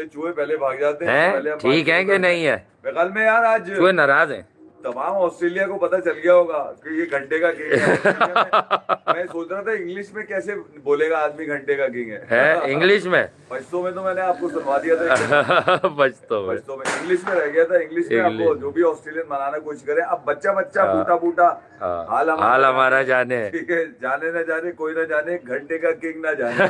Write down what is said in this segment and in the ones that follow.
चूहे पहले भाग जाते हैं। हैं ठीक है कि नहीं है? कल में यार आज चूहे नाराज हैं। तमाम ऑस्ट्रेलिया को पता चल गया होगा कि ये घंटे का किंग है। मैं सोच रहा था इंग्लिश में कैसे बोलेगा आदमी घंटे का किंग है इंग्लिश में। पश्तो में तो मैंने आपको सुनवा दिया था। पश्तो में इंग्लिश में रह गया था। इंग्लिश में आपको जो भी ऑस्ट्रेलियन बनाना कोशिश करे। अब बच्चा बूटा बूटा हाल हमारा जाने। ठीक है, जाने ना जाने कोई ना जाने, घंटे का किंग ना जाने।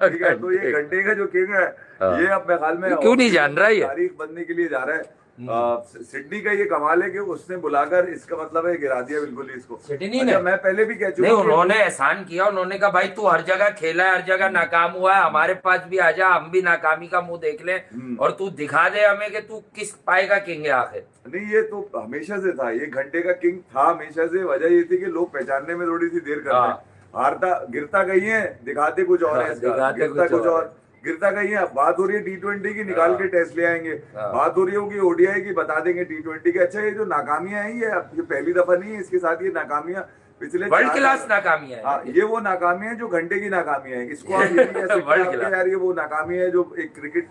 ठीक है, तो ये घंटे का जो किंग है ये अब मेरे ख्याल में क्यों नहीं जान रहा है? तारीख बनने के लिए जा रहा है। सिडनी का ये कमाल है कि उसने बुलाकर, इसका मतलब है गिरा दिया बिल्कुल ही इसको। सिडनी ने मैं पहले भी कह चुका नहीं, उन्होंने एहसान किया। उन्होंने कहा भाई तू हर जगह खेला है, हर जगह नाकाम हुआ है, हमारे पास भी आजा, हम भी नाकामी का मुंह देख लें और तू दिखा दे हमें कि तू किस पाए का किंग है आखिर। नहीं, ये तो हमेशा से था, ये घंटे का किंग था हमेशा से। वजह ये थी कि लोग पहचानने में थोड़ी सी देर करते हैं। हारता गिरता कहीं है, दिखाते कुछ और है, गिरता कुछ और, गिरता कहीं है। बात हो रही है T20 की, निकाल के टेस्ट ले आएंगे। बात हो रही होगी ODI की, बता देंगे T20 की। अच्छा, ये जो नाकामियां हैं ये पहली दफा नहीं है, इसके साथ ये नाकामियां पिछले वर्ल्ड क्लास नाकामियां हैं। ये वो नाकामियां हैं जो घंटे की नाकामियां हैं। इसको आप ये नहीं कह सकते यार ये वो नाकामी है जो एक क्रिकेट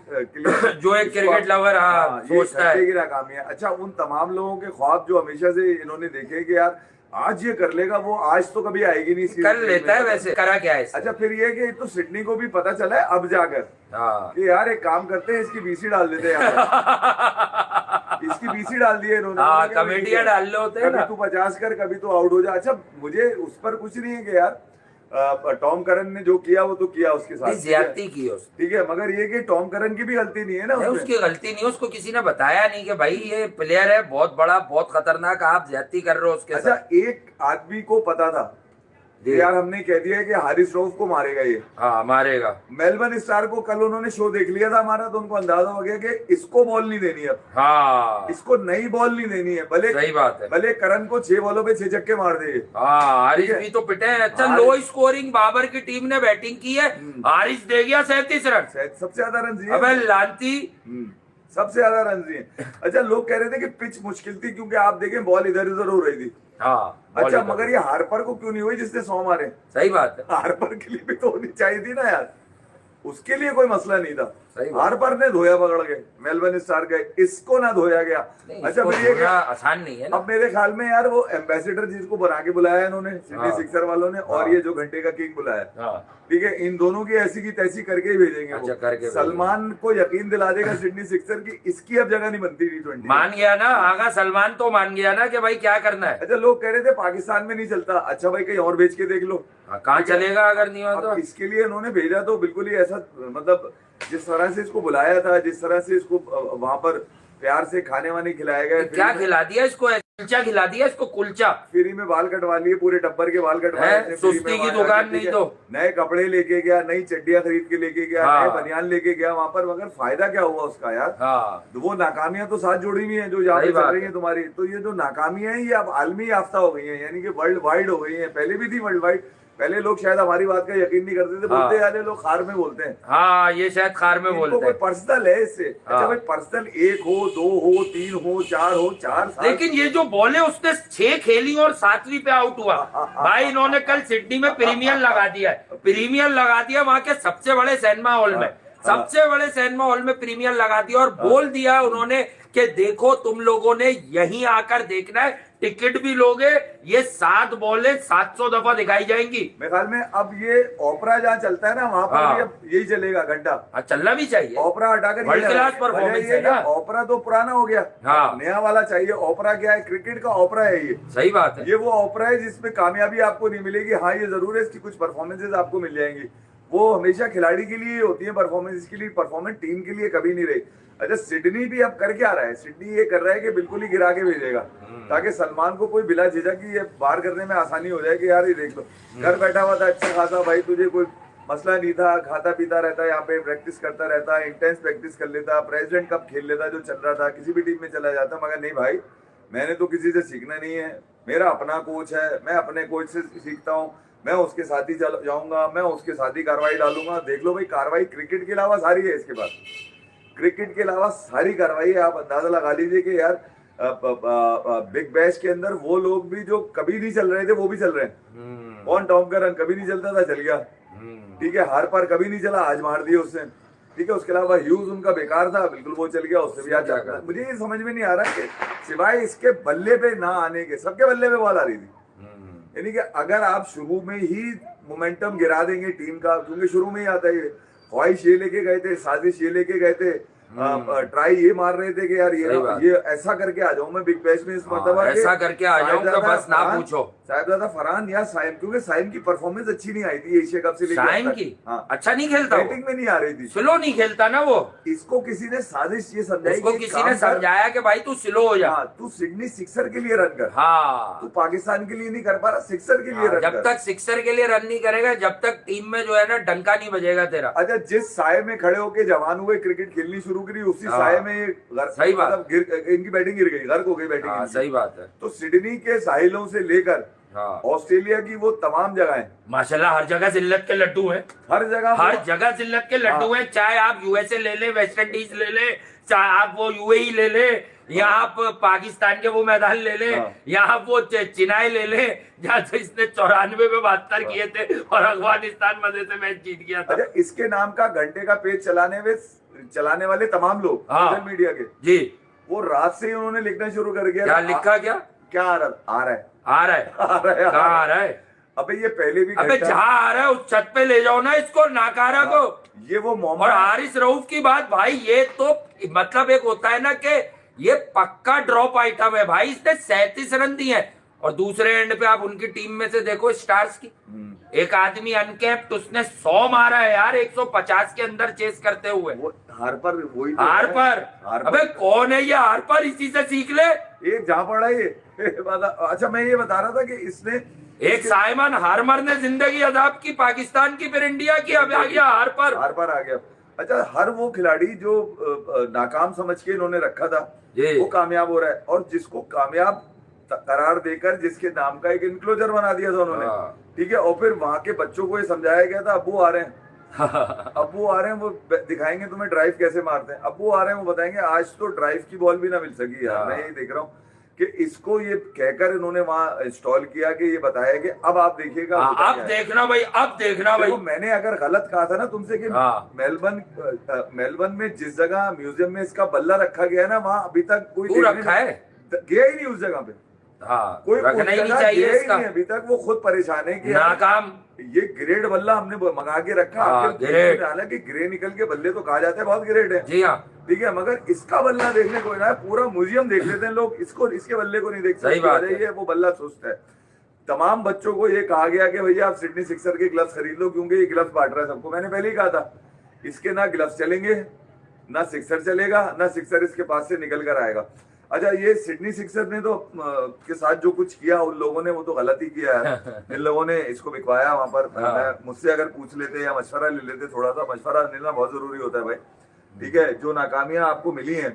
जो एक क्रिकेट लवर सोचता है की नाकामी है। अच्छा, उन तमाम लोगों के ख्वाब जो हमेशा से इन्होंने देखे कि यार आज ये कर लेगा, वो आज तो कभी आएगी नहीं। कर लेता है वैसे, करा क्या है? अच्छा, फिर ये कि तो सिडनी को भी पता चला है अब जाकर कि यार एक काम करते हैं, इसकी BC डाल देते हैं। इसकी BC डाल दी है इन्होंने। कमेटियां डाल लो होते हैं ना, कभी तू 50 कर, कभी तू आउट हो जा। अच्छा, मुझे उस पर कुछ नहीं है कि यार टॉम करन ने जो किया वो तो किया, उसके साथ ज्यादती की उसने, ठीक है, मगर ये कि टॉम करन की भी गलती नहीं है ना। उसकी गलती नहीं है, उसको किसी ने बताया नहीं कि भाई ये प्लेयर है बहुत बड़ा, बहुत खतरनाक, आप ज्यादती कर रहे हो उसके साथ। अच्छा, एक आदमी को पता था यार, हमने कह दिया है कि हारिस रऊफ को मारेगा ये। हाँ, मारेगा। मेलबर्न स्टार को कल उन्होंने शो देख लिया था हमारा, तो उनको अंदाजा हो गया कि इसको बॉल नहीं देनी अब। हाँ, इसको नई बॉल नहीं देनी है। भले सही बात है, भले करण को 6 बॉलों पे 6 छक्के मार दे। हाँ, हारिस भी तो पिटे हैं। अच्छा, लो स्कोरिंग बाबर की टीम ने बैटिंग की है, हारिस दे गया 37 रन, सबसे ज्यादा रन दिए। अबे लांती, सबसे ज्यादा रन दिए। अच्छा, लोग कह रहे थे कि पिच मुश्किल थी क्योंकि आप देखें बॉल इधर उधर हो रही थी। हाँ, अच्छा, मगर ये हार्पर को क्यों नहीं हुई जिसने 100 मारे? सही बात है, हार्पर के लिए भी तो होनी चाहिए थी ना यार, उसके लिए कोई मसला नहीं था। सही हार्पर ने धोया पकड़ के, मेलबर्न स्टार गए, इसको ना धोया गया। अच्छा, फिर ये आसान नहीं है ना। अब मेरे ख्याल में यार वो एम्बेसडर जिसको बना के बुलाया इन्होंने सिडनी सिक्सर वालों ने, और ये जो घंटे का किंग बुलाया, ठीक है, इन दोनों की ऐसी की तैसी करके ही भेजेंगे। अच्छा, करके सलमान को यकीन दिला देगा सिडनी सिक्सर की इसकी अब जगह नहीं बनती T20। मान गया ना आगा, सलमान तो मान गया ना कि भाई क्या करना है। अच्छा, लोग कह रहे थे पाकिस्तान में नहीं चलता। अच्छा भाई, कहीं और भेज के देख लो, कहाँ चलेगा अगर नहीं हो तो। इसके लिए इन्होंने भेजा तो बिल्कुल ही ऐसा, मतलब जिस तरह से इसको बुलाया था, जिस तरह से इसको वहां पर प्यार से खाने वाने खिलाया गया। क्या खिला दिया इसको? कुलचा खिला दिया इसको, कुलचा। फ्री में बाल कटवा लिए, पूरे टब्बर के बाल कटवाए। सुस्ती की दुकान नहीं तो नए कपड़े लेके गया, नई चड्डियां खरीद के लेके गया, नए बनियान लेके गया वहां पर, मगर फायदा क्या हुआ उसका यार? तो वो नाकामियां तो साथ जुड़ी हुई हैं जो यहाँ पे चल रही है तुम्हारी। तो ये जो नाकामियां हैं ये अब आलमी याफ्ता हो गई है, यानी कि वर्ल्ड वाइड हो गई है। पहले भी थी वर्ल्ड वाइड। पहले लोग शायद हमारी बात का यकीन नहीं करते थे, बोलते यार लोग खार में बोलते हैं। हाँ, ये शायद खार में बोलते हैं। पर्सनल है इससे। अच्छा भाई, पर्सनल 1 हो, 2 हो, 3 हो, 4 हो, 4। लेकिन ये जो बॉले उसने 6 खेली और 7वीं पे आउट हुआ। भाई इन्होंने कल सिडनी में प्रीमियर लगा दिया है, प्रीमियर लगा दिया वहां के सबसे बड़े सिनेमा हॉल में, सबसे बड़े सिनेमा हॉल में प्रीमियर लगा दिया और बोल दिया उन्होंने कि देखो तुम लोगों ने यहीं आकर देखना है, टिकट भी लोगे, ये 7 बॉलें 700 दफा दिखाई जाएंगी। मेरे ख्याल में अब ये ओपरा जहाँ चलता है ना वहां पर भी यही चलेगा घंटा। चलना भी चाहिए, ओपरा हटाकर वर्ल्ड क्लास परफॉर्मेंस है ना। ओपरा तो पुराना हो गया, नया वाला चाहिए। ओपरा क्या है? क्रिकेट का ओपरा है ये। सही बात है, ये वो ओपरा है जिसमें कामयाबी आपको नहीं मिलेगी। हाँ, ये जरूर है, इसकी कुछ परफॉर्मेंसेज आपको मिल जाएंगी। वो हमेशा खिलाड़ी के लिए होती है परफॉर्मेंस, इसके लिए परफॉर्मेंस टीम के लिए कभी नहीं रही। अच्छा, सिडनी भी अब कर क्या रहा है? सिडनी ये कर रहा है कि बिल्कुल ही गिरा के भेजेगा ताकि सलमान को कोई बिला झिझक ये बाहर करने में आसानी हो जाए कि यार ये देख लो, घर बैठा हुआ था अच्छा खासा, भाई तुझे कोई मसला नहीं था, खाता पीता रहता है यहाँ पे, प्रैक्टिस करता रहता है, इंटेंस प्रैक्टिस कर लेता, प्रेसिडेंट कप खेल लेता जो चल रहा था, किसी भी टीम में चला जाता। मगर नहीं भाई, मैंने तो किसी से सीखना नहीं है, मेरा अपना कोच है, मैं अपने कोच से सीखता हूँ, मैं उसके साथ ही जाऊंगा, मैं उसके साथ ही कार्रवाई डालूंगा। देख लो भाई, कार्रवाई क्रिकेट के अलावा सारी है इसके पास, क्रिकेट के अलावा सारी कार्रवाई है। आप अंदाजा लगा लीजिए कि यार बिग बैश के अंदर वो लोग भी जो कभी नहीं चल रहे थे वो भी चल रहे हैं। कौन? टॉम करन कभी नहीं चलता था, चल गया। ठीक है, हार पार कभी नहीं चला, आज मार दिया उसने। ठीक है। उसके अलावा ह्यूज उनका बेकार था, बिल्कुल वो चल गया, उससे भी आज क्या जाता करें? मुझे ये समझ में नहीं आ रहा कि सिवाय इसके बल्ले पे ना आने के, सबके बल्ले पे बॉल आ रही थी। यानी कि अगर आप शुरू में ही मोमेंटम गिरा देंगे टीम का, क्योंकि शुरू में ही आता है, ख्वाहिश ये लेके गए थे, साजिश ये लेके गए थे, ट्राई ये मार रहे थे कि यार ये ऐसा करके आ जाऊं मैं बिग बैश में इस मर्तबा, ऐसा करके आ जाऊं तो बस ना पूछो। साहिबजादा फरहान या साइम, क्योंकि साइम की परफॉर्मेंस अच्छी नहीं आई थी एशिया कप से लेकर साइम की अच्छा नहीं खेलता, बैटिंग में नहीं आ रही थी, स्लो नहीं खेलता ना वो। इसको किसी ने साजिश ये समझाई, उसको किसी ने समझाया कि भाई तू स्लो हो जा, तू सिडनी सिक्सर के लिए रन कर, हाँ तू पाकिस्तान के लिए नहीं कर पा रहा, सिक्सर के लिए रन जब तक सिक्सर के लिए रन नहीं करेगा, जब तक टीम में जो है ना डंका नहीं बजेगा तेरा। अच्छा, जिस साय में खड़े होके जवान हुए क्रिकेट खेलनी शुरू करी, उसी साय में सही बात, मतलब इनकी बैटिंग गिर गई, गर्क हो गई बैटिंग। सही बात है। तो सिडनी के साहिलों से लेकर ऑस्ट्रेलिया की वो तमाम जगहें, माशाल्लाह हर जगह जिल्लत के लड्डू हैं, हर जगह जिल्लत के लड्डू हैं। चाहे आप यूएसए ले ले, वेस्ट इंडीज ले ले, चाहे आप वो यूएई ले ले, यहाँ आप पाकिस्तान के वो मैदान ले ले, यहाँ वो चिनाई ले ले जहाँ से इसने 94 में 72 किए थे और अफगानिस्तान मजे से मैच जीत गया था। अच्छा, इसके नाम का घंटे का पेज चलाने वाले तमाम लोग सोशल मीडिया के जी, वो रात से ही उन्होंने लिखना शुरू कर दिया। क्या लिखा, क्या आ रहा है, कहाँ आ रहा है? अबे ये पहले भी, अबे जहाँ आ रहा है उस छत पे ले जाओ ना इसको, नाकारा को। ये वो मोहम्मद और हारिस रऊफ की बात भाई, ये तो मतलब एक होता है ना कि ये पक्का ड्रॉप आइटम है भाई, इसने 37 रन दिए हैं। और दूसरे एंड पे आप उनकी टीम में से देखो स्टार्स की, एक आदमी अनकैप्ड, उसने 100 मारा है यार 150 के अंदर चेस करते हुए। हार्पर, वही तो हार्पर। अबे कौन है ये हार्पर? इसी से सीख ले, ये जहाँ पड़ा ये अच्छा, मैं ये बता रहा था कि इसने एक साइमन हार्मर ने जिंदगी अजाब की पाकिस्तान की, फिर इंडिया की, अब आ गया हार्पर आ गया। अच्छा, हर वो खिलाड़ी जो नाकाम समझ के इन्होंने रखा था वो कामयाब हो रहा है, और जिसको कामयाब करार देकर जिसके नाम का एक इनक्लोजर बना दिया था उन्होंने, ठीक है। और फिर वहां के बच्चों को ये समझाया गया था, अब्बू आ रहे हैं अब्बू आ रहे हैं, वो दिखाएंगे तुम्हें ड्राइव कैसे मारते हैं। अब्बू आ रहे हैं, वो बताएंगे। आज तो ड्राइव की बॉल भी ना मिल सकी यार। मैं यही देख रहा हूँ कि इसको ये कहकर इन्होंने वहां इंस्टॉल किया कि ये बताया कि अब आप देखिएगा, अब देखना भाई, अब देखना भाई। मैंने अगर गलत कहा था ना तुमसे कि मेलबर्न में जिस जगह म्यूजियम में इसका बल्ला रखा गया है ना, वहां अभी तक कोई रखा है, गया ही नहीं उस जगह पे। कोई रखना ही नहीं चाहिए इसका। अभी तक वो खुद परेशान है कि नाकाम, ये ग्रेड बल्ला हमने मंगा के रखा, हालांकि ग्रे निकल के बल्ले तो कहा जाते हैं बहुत ग्रेड है, जी हाँ, ठीक है, मगर इसका बल्ला देखने को ना पूरा म्यूजियम देख लेते हैं लोग, इसके बल्ले को नहीं देख सकते। वो बल्ला सुस्त है। तमाम बच्चों को ये कहा गया कि भैया आप सिडनी सिक्सर के ग्लव्स खरीद लो, क्योंकि ये ग्लव्स बांट रहा है सबको। मैंने पहले ही कहा था, इसके ना ग्लव्स चलेंगे, ना सिक्सर चलेगा, ना सिक्सर इसके पास से निकल कर आएगा। अच्छा, ये सिडनी सिक्सर ने तो के साथ जो कुछ किया उन लोगों ने, वो तो गलत ही किया है। इन लोगों ने इसको बिकवाया वहां पर। मुझसे अगर पूछ लेते या मशवरा ले लेते, थोड़ा सा मशवरा लेना बहुत जरूरी होता है भाई, ठीक है। जो नाकामियां आपको मिली हैं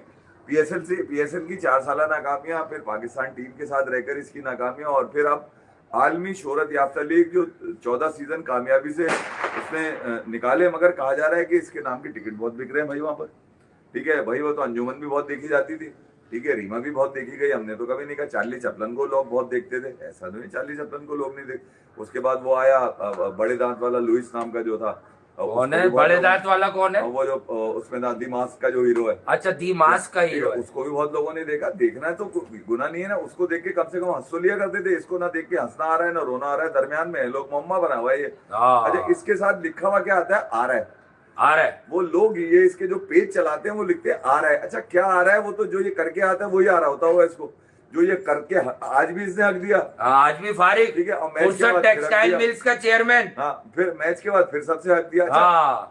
पीएसएल की 4 साल नाकामियां, फिर पाकिस्तान टीम के साथ रहकर इसकी नाकामियां, और फिर अब आलमी शोहरत याफ्ता लीग जो 14 सीजन कामयाबी से उसने निकाले, मगर कहा जा रहा है कि इसके नाम के टिकट बहुत बिक रहे हैं भाई वहां पर, ठीक है भाई। वो तो अंजुमन भी बहुत देखी जाती थी, ठीक है, रीमा भी बहुत देखी गई। हमने तो कभी नहीं कहा। चार्ली चैपलन को लोग बहुत देखते थे, ऐसा नहीं चार्ली चैपलन को लोग नहीं देखते। उसके बाद वो आया बड़े दांत वाला लुइस नाम का जो था, कौन है बड़े दांत वाला? कौन है वो जो उसमें ना दी मास्क का जो हीरो है? अच्छा, दी मास्क का हीरो है। उसको भी बहुत लोगों ने देखा। देखना है तो गुनाह नहीं है ना, उसको देख के कम से कम हंस तो लिया करते थे। इसको ना देख के हंसना आ रहा है ना रोना आ रहा है, दरमियान में लोग मम्मा बना हुआ है ये। अच्छा, इसके साथ लिखा हुआ क्या आता है? आ रहा है। वो लोग ये इसके जो पेज चलाते हैं वो लिखते हैं आ रहा है। अच्छा, क्या आ रहा है? वो तो जो ये करके आता है वही आ रहा होता होगा इसको, जो ये करके आज भी इसने हक दिया, आज भी फारिग, ठीक है। और मैच के बाद टेक्सटाइल मिल्स का चेयरमैन, फिर मैच के बाद फिर सबसे हक दिया।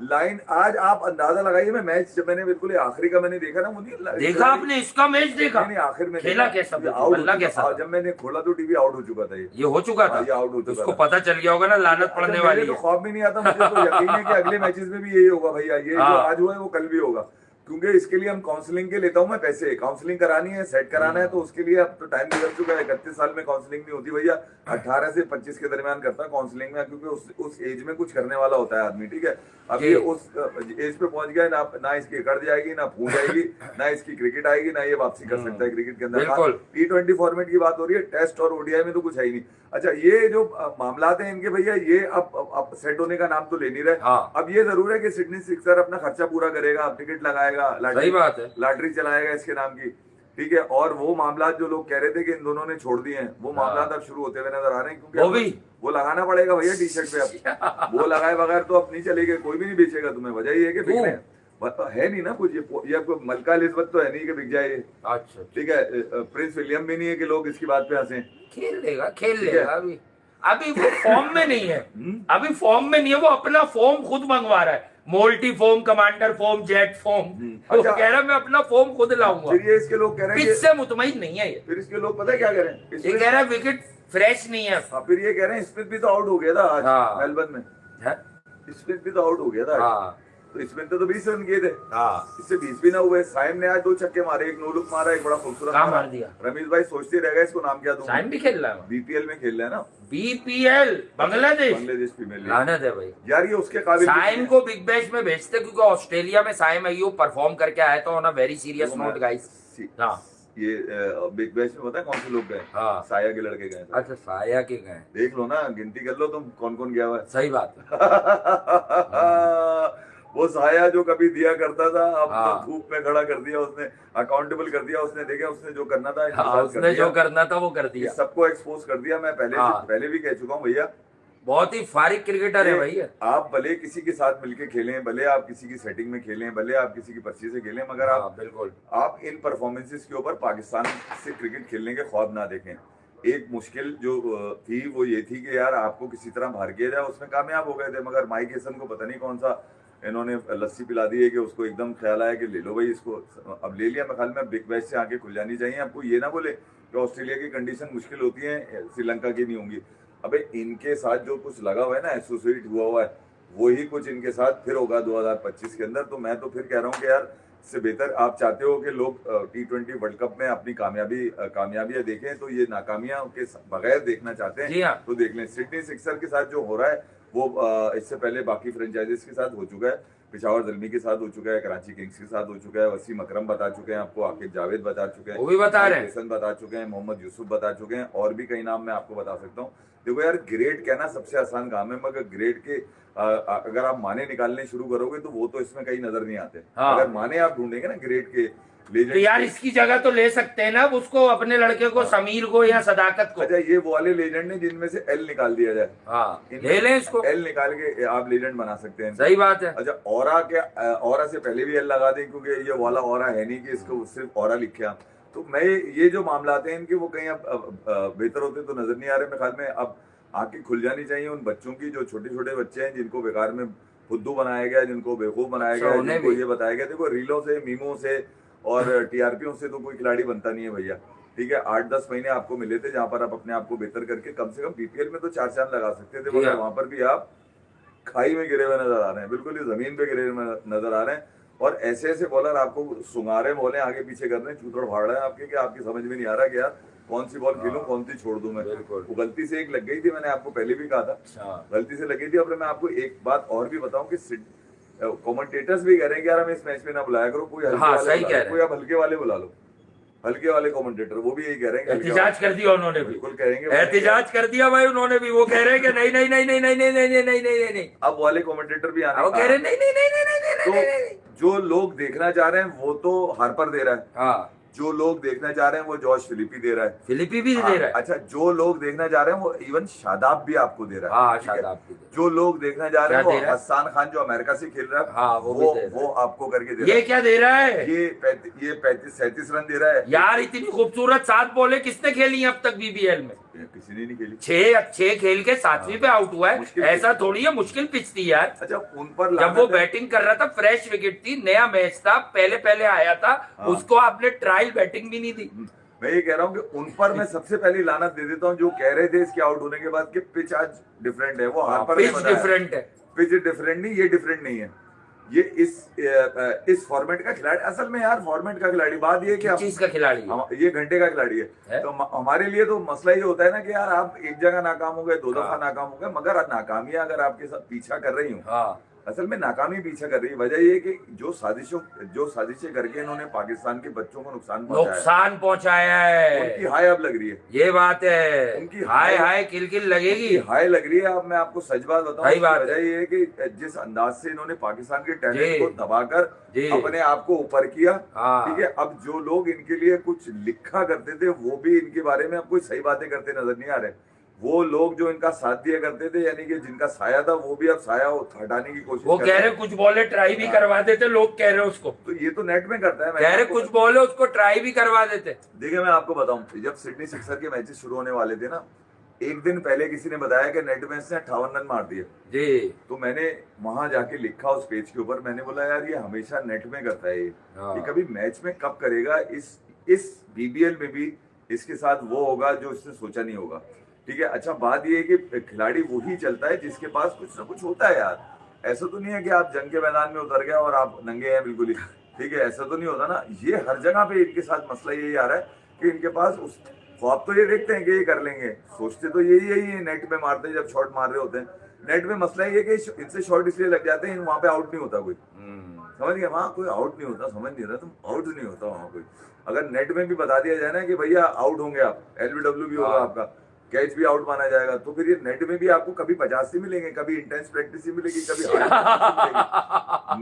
लाइन आज आप अंदाजा लगाइए, मैं मैच जब मैंने बिल्कुल आखिरी का मैंने देखा ना, मुझे देखा आपने इसका मैच देखा? नहीं, आखिर में खेला कैसा, जब मैंने खोला तो टीवी आउट हो चुका था। ये हो चुका था, ये आउट हो चुका, उसको पता चल गया होगा ना लानत पड़ने वाली। तो ख्वाब भी नहीं आता मुझे, तो यकीन है कि अगले मैचेस में भी यही होगा भैया। ये जो आज हुआ है वो कल भी होगा, क्योंकि इसके लिए हम काउंसलिंग के लेता हूँ मैं पैसे। काउंसलिंग करानी है, सेट कराना है, तो उसके लिए अब तो टाइम गुजर चुका है। 31 साल में काउंसलिंग नहीं होती भैया, 18 से 25 के दरमियान करता है काउंसलिंग में, क्योंकि उस एज में कुछ करने वाला होता है आदमी, ठीक है। अब ये उस एज पे पहुंच गया, ना इसकी कट जाएगी, ना फूट जाएगी, ना इसकी क्रिकेट आएगी, ना ये वापसी कर सकता है क्रिकेट के अंदर। T20 फॉर्मेट की बात हो रही है, टेस्ट और ओडीआई में तो कुछ है ही नहीं। अच्छा ये जो मामलात हैं इनके भैया, ये अब सेट होने का नाम तो ले नहीं रहे। हाँ। अब ये जरूर है कि सिडनी सिक्सर अपना खर्चा पूरा करेगा, अब टिकट लगाएगा, सही बात है। लॉटरी चलाएगा इसके नाम की, ठीक है। और वो मामलात जो लोग कह रहे थे कि इन दोनों ने छोड़ दिए हैं, वो मामलात अब शुरू होते हुए नजर आ रहे हैं, क्योंकि वो भी वो लगाना पड़ेगा भैया टी शर्ट पे। अब वो लगाए बगैर तो अब नहीं चलेगा, कोई भी नहीं बेचेगा तुम्हें। वजह ये है कि बिक रहे हैं, है नहीं ना कुछ, ये आपको मलका एलिजबेथ तो है नहीं कि बिक जाए ये, अच्छा ठीक है। प्रिंस विलियम भी नहीं है कि लोग इसकी बात पे हंसे। खेल लेगा अभी, अभी वो फॉर्म में नहीं है, अभी फॉर्म में नहीं है, वो अपना फॉर्म खुद मंगवा रहा है, multi form, commander form, jet form. वो अच्छा। कह रहा है मैं अपना फॉर्म खुद लाऊंगा। फिर ये इसके लोग कह रहे हैं पिच से मुतमईन नहीं है ये। फिर इसके लोग पता है क्या कह रहे हैं, ये कह रहा है विकेट फ्रेश नहीं है। हाँ, फिर ये कह रहे हैं स्मिथ भी तो आउट हो गया था आज हाँ। मेलबर्न में, है? स्मिथ भी तो आउट हो गया था आज। हाँ तो स्मिथ ने तो 20 रन किए थे, हाँ इससे 20 भी ना हुए। साइम ने आज 2 छक्के मारे, एक नो लुक मारा, एक बड़ा खूबसूरत कहाँ मार दिया? रमेश भाई सोचते रहेगा इसको नाम क्या दूं। साइम भी खेल रहा है, बीपीएल में खेल रहा है ना, बीपीएल बांग्लादेश प्रीमियर लीग। लानत है भाई। यार ये उसके काबिल साइम को बिग बैश में भेजते, क्योंकि ऑस्ट्रेलिया में साइम अयूब परफॉर्म करके आया था on a very serious note guys. हाँ ये बिग बैश में पता है कौन से लोग गए? हाँ। साया के लड़के गए थे। अच्छा साया के गए, देख लो ना, गिनती कर लो तुम कौन कौन गया हुआ है। सही बात है। वो साया जो कभी दिया करता था, अब हाँ। तो धूप में खड़ा कर दिया उसने, अकाउंटेबल कर दिया उसने। देखा उसने जो करना था, हाँ, उसने जो करना था वो कर दिया, सबको एक्सपोज कर दिया। मैं पहले भी कह चुका हूँ भैया, बहुत ही फारिग क्रिकेटर है भैया। आप भले किसी के साथ मिलके खेलें, भले आप किसी की सेटिंग में खेलें, भले आप किसी की पर्ची से खेलें, मगर आप बिल्कुल आप इन परफॉर्मेंसेस के ऊपर पाकिस्तान से क्रिकेट खेलने के ख्वाब ना देखें। एक मुश्किल जो थी वो ये थी कि यार आपको किसी तरह बाहर किया जाए, उसमें कामयाब हो गए थे। मगर माइक हेसन को पता नहीं कौन सा इन्होंने लस्सी पिला दी है कि उसको एकदम ख्याल आया कि ले लो भाई इसको। अब ले लिया। मैं ख्याल में बिग बैश से आंखें खुल जानी चाहिए। आपको ये ना बोले कि ऑस्ट्रेलिया की कंडीशन मुश्किल होती है, श्रीलंका की नहीं होंगी। अबे इनके साथ जो कुछ लगा हुआ है ना, एसोसिएट हुआ है, वही कुछ इनके साथ फिर होगा 2025 के अंदर। तो मैं तो फिर कह रहा हूँ कि यार इससे बेहतर आप चाहते हो कि लोग T20 वर्ल्ड कप में अपनी कामयाबियां देखें, तो ये नाकामियां के बगैर देखना चाहते हैं तो देख लें। सिडनी सिक्सर के साथ जो हो रहा है वो इससे पहले बाकी फ्रेंचाइजीज के साथ हो चुका है, पिशावर ज़ल्मी के साथ हो चुका है, कराची किंग्स के साथ हो चुका है, वसीम अकरम बता चुके हैं आपको, आकिब जावेद बता चुके हैं, वो भी बता रहे हैं, हसन बता चुके हैं, मोहम्मद यूसुफ बता चुके हैं, और भी कई नाम मैं आपको बता सकता हूँ। देखो यार, ग्रेड कहना सबसे आसान काम है, मगर ग्रेड के अगर आप माने निकालने शुरू करोगे तो वो तो इसमें कहीं नजर नहीं आते। अगर माने आप ढूंढेंगे ना ग्रेड के तो यार इसकी जगह तो ले सकते हैं ना उसको, अपने लड़के को, समीर को या सदाकत को। अच्छा ये वो वाले लेजेंड ने जिनमें से एल निकाल दिया जाए, हाँ ले लें इसको, एल निकाल के आप लेजेंड बना सकते हैं। सही बात है। अच्छा ऑरा से पहले भी एल लगा दें, क्योंकि ये वाला ऑरा है नहीं कि इसको सिर्फ ऑरा लिखे। तो मैं ये जो मामला हैं इनके वो कहीं अब बेहतर होते तो नजर नहीं आ रहे। मेरे ख्याल में अब आंखें खुल जानी चाहिए उन बच्चों की, जो छोटे छोटे बच्चे हैं जिनको बेकार में फुद्दू बनाया गया, जिनको बेवकूफ बनाया गया, जिनको ये बताया गया। देखो रीलों से, मीमों से और टीआरपीओ से तो कोई खिलाड़ी बनता नहीं है भैया, ठीक है। 8-10 महीने आपको मिले थे जहां पर आप अपने आप को बेहतर करके कम से कम बीपीएल में तो 4 चांद लगा सकते थे, मगर वहां पर भी आप खाई में गिरे हुए नजर आ रहे हैं, बिल्कुल ही जमीन पे गिरे हुए नजर आ रहे हैं। और ऐसे ऐसे बॉलर आपको सुंगारे बोले आगे पीछे कर रहे हैं, चूतड़ फाड़ रहे हैं आपके, कि आपकी समझ में नहीं आ रहा कि यार कौन सी बॉल खेलूं, कौन सी छोड़ दूं मैं। वो गलती से एक लग गई थी, मैंने आपको पहले भी कहा था, गलती से लग गई थी। अब मैं आपको एक बात और भी बताऊं कि कमेंटेटर्स भी कह रहे हैं कि यार हमें इस मैच में ना बुलाया करो, कोई हल्के वाले बुला लो, हल्के वाले कमेंटेटर, वो भी यही कह रहे हैं। एहतिजाज कर दिया उन्होंने भी, बिल्कुल कहेंगे, एहतिजाज कर दिया भाई उन्होंने भी। वो कह रहे हैं कि नहीं नहीं नहीं नहीं नहीं नहीं नहीं नहीं नहीं नहीं, अब वाले कमेंटेटर भी आने, वो कह रहे नहीं नहीं नहीं नहीं नहीं नहीं। तो जो लोग देखना चाह रहे हैं वो तो हार्पर दे रहा है, हाँ, जो लोग देखना चाह रहे हैं वो जॉर्ज फिलिपी दे रहा है, फिलिपी भी दे रहा है। अच्छा, जो लोग देखना चाह रहे हैं वो इवन शादाब भी आपको दे रहा है, हाँ शादाब भी। जो लोग देखना चाह रहे हैं वो हसन खान जो अमेरिका से खेल रहा है, हाँ, वो आपको करके दे रहा है। ये क्या दे रहा है? ये 35-37 रन दे रहा है यार। इतनी खूबसूरत 7 बॉलें किसने खेली हैं अब तक बीबीएल में? किसी ने नहीं खेली। 6 खेल के 7वीं पे आउट हुआ है, ऐसा थोड़ी है, मुश्किल पिच थी यार। अच्छा, उन पर जब वो बैटिंग कर रहा था, फ्रेश विकेट थी, नया मैच था, पहले आया था, उसको आपने ट्रायल बैटिंग भी नहीं दी। मैं ये कह रहा हूँ कि उन पर मैं सबसे पहले लानत दे देता हूँ, जो कह रहे थे इसके आउट होने के बाद कि पिच आज डिफरेंट है। वो हार्पर पिच डिफरेंट है, पिच डिफरेंट नहीं, ये डिफरेंट नहीं है। ये इस फॉर्मेट का खिलाड़ी, असल में यार फॉर्मेट का खिलाड़ी, बात ये कि चीज का खिलाड़ी, ये घंटे का खिलाड़ी है। तो हमारे लिए तो मसला ये होता है ना कि यार आप एक जगह नाकाम हो गए, 2 दफा नाकाम हो गए, मगर नाकामियां अगर आपके साथ पीछा कर रही हूँ, असल में नाकामी पीछे कर रही है। वजह ये है कि जो साजिशें करके इन्होंने पाकिस्तान के बच्चों को नुकसान पहुंचाया है, उनकी हाय अब लग रही है। ये बात है, उनकी हाय किल लगेगी, हाय लग रही है। अब मैं आपको सच बात बताऊं, सही बात वजह ये है कि जिस अंदाज से इन्होंने पाकिस्तान के टैलेंट को दबाकर अपने आप को ऊपर किया, ठीक है, अब जो लोग इनके लिए कुछ लिखा करते थे वो भी इनके बारे में अब कोई सही बातें करते नजर नहीं आ रहे। वो लोग जो इनका साथ दिया करते थे, यानी कि जिनका साया था, वो भी अब साया हटाने की कोशिश वो कह रहे कुछ बोले ट्राई भी करवा देते, लोग कह रहे उसको, तो ये तो नेट में करता है। कह रहे कुछ बोले उसको ट्राई भी करवा देते। देखिए मैं आपको बताऊं, जब सिडनी सिक्सर के मैचेस शुरू होने वाले थे ना, एक दिन पहले किसी ने बताया कि नेट में इसने 58 रन मार दिए जी। तो मैंने वहां जाके लिखा उस पेज के ऊपर, मैंने बोला यार ये हमेशा नेट में करता है, ये कभी मैच में कब करेगा। इस बीबीएल में भी इसके साथ वो होगा जो इसने सोचा नहीं होगा, ठीक है। अच्छा बात ये है कि खिलाड़ी वही चलता है जिसके पास कुछ ना कुछ होता है यार। ऐसा तो नहीं है कि आप जंग के मैदान में उतर गए और आप नंगे हैं बिल्कुल ही, ठीक है, ऐसा तो नहीं होता ना। ये हर जगह पे इनके साथ मसला यही आ रहा है कि इनके पास उस ख्वाब तो ये देखते हैं कि ये कर लेंगे, सोचते तो यही है, नेट में मारते हैं जब शॉट मार रहे होते हैं। नेट में मसला ये है कि इनसे शॉट इसलिए लग जाते हैं, वहां पे आउट नहीं होता कोई, समझ गया, वहां कोई आउट नहीं होता, समझ नहीं रहा तुम, आउट नहीं होता वहां कोई। अगर नेट में भी बता दिया जाए ना कि भैया आउट होंगे आप, LBW भी होगा आपका, कैच भी आउट माना जाएगा, तो फिर ये नेट में भी आपको कभी 50 से मिलेंगे, कभी इंटेंस प्रैक्टिस ही मिलेगी, कभी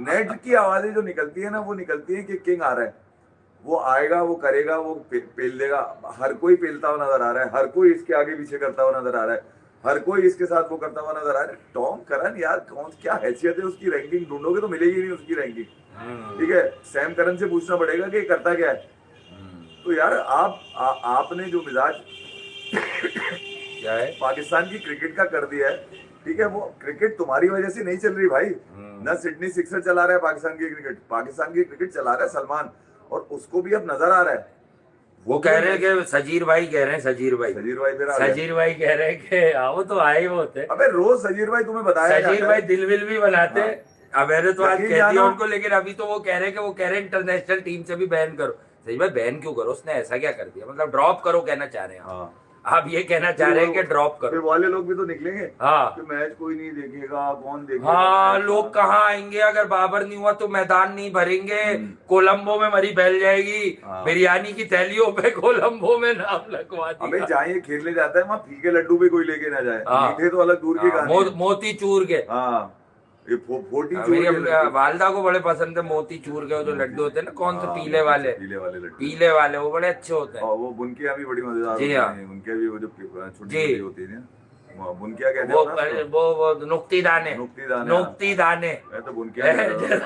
नेट की आवाजें जो निकलती है ना, वो निकलती है कि किंग आ रहा है, वो आएगा, वो करेगा, वो पेल देगा। हर कोई पेलता हुआ नजर आ रहा है, हर कोई इसके आगे पीछे करता हुआ नजर आ रहा है, हर कोई इसके साथ वो करता हुआ नजर आ रहा है। टॉम करन यार कौन क्या हैसियत है उसकी, रैंकिंग ढूंढोगे तो मिलेगी नहीं उसकी रैंकिंग, ठीक है। सैम करन से पूछना पड़ेगा कि करता क्या है। तो यार आपने जो मिजाज क्या है पाकिस्तान की क्रिकेट का कर दिया है, ठीक है, वो क्रिकेट तुम्हारी वजह से नहीं चल रही भाई। ना सिडनी सिक्सर चला रहा है पाकिस्तान की क्रिकेट, पाकिस्तान की क्रिकेट चला रहा है सलमान, और उसको भी अब नजर आ रहा है। वो कह रहे हैं कि सजीर भाई कह रहे हैं, सजीर भाई कह रहे हैं कि वो तो आए वो होते। अबे रोज सजीर भाई तुम्हें बताया, सजीर भाई दिल विल भी बनाते हैं। अब मैंने तो आज कह दिया उनको, लेकिन अभी तो वो कह रहे हैं इंटरनेशनल टीम से भी बैन करो। सही भाई बैन क्यों करो, उसने ऐसा क्या कर दिया, मतलब ड्रॉप करो कहना चाह रहे हैं आप ये कहना चाह रहे हैं कि ड्रॉप करो। फिर वाले लोग भी तो निकलेंगे कि मैच कोई नहीं देखेगा, कौन देखेगा। हाँ लोग कहाँ आएंगे, अगर बाबर नहीं हुआ तो मैदान नहीं भरेंगे। कोलंबो में मरी फैल जाएगी, बिरयानी की थैलियों पे कोलंबो में नाम लगवा दिया। अबे जहाँ ये खेलने जाता है वहाँ फीके लड्डू भी कोई लेके ना जाए, मीठे तो अलग दूर के, मोती चूर के, ये फोटी चूर वालदा को बड़े पसंद है मोती चूर के, जो लड्डू होते हैं ना, कौन से पीले वाले वो बड़े अच्छे होते हैं। वो बुनकिया भी बड़ी मजेदार होती हैं, बुनकिया भी वो जो छोटी होती है बुनकिया कहते हैं वो नुक्ती दाने तो बुनकिया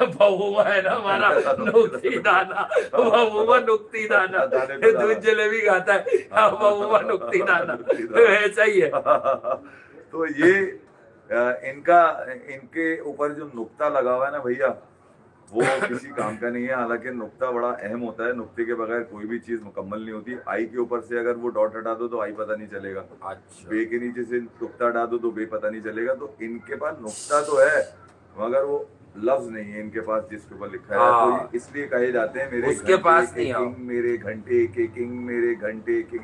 बहुआ है ना हमारा, नुक्ती दाना, बहुआ नुक्ती दाना, दूध जलेबी खाता है बहुआ नुक्ती दाना, ऐसा ही है। तो ये इनके ऊपर जो नुक्ता लगा हुआ है ना भैया, वो किसी काम का नहीं है। हालांकि नुक्ता बड़ा अहम होता है, नुक्ते के बगैर कोई भी चीज मुकम्मल नहीं होती। आई के ऊपर से अगर वो डॉट हटा दो तो आई पता नहीं चलेगा, अच्छा। बे के नीचे से नुक्ता हटा दो तो बे पता नहीं चलेगा। तो इनके पास नुक्ता तो है मगर वो लफ्ज नहीं है इनके पास जिसके ऊपर लिखा है, तो इसलिए कहे जाते हैं मेरे उसके पास नहीं किंग, मेरे घंटे के किंग, मेरे घंटे के।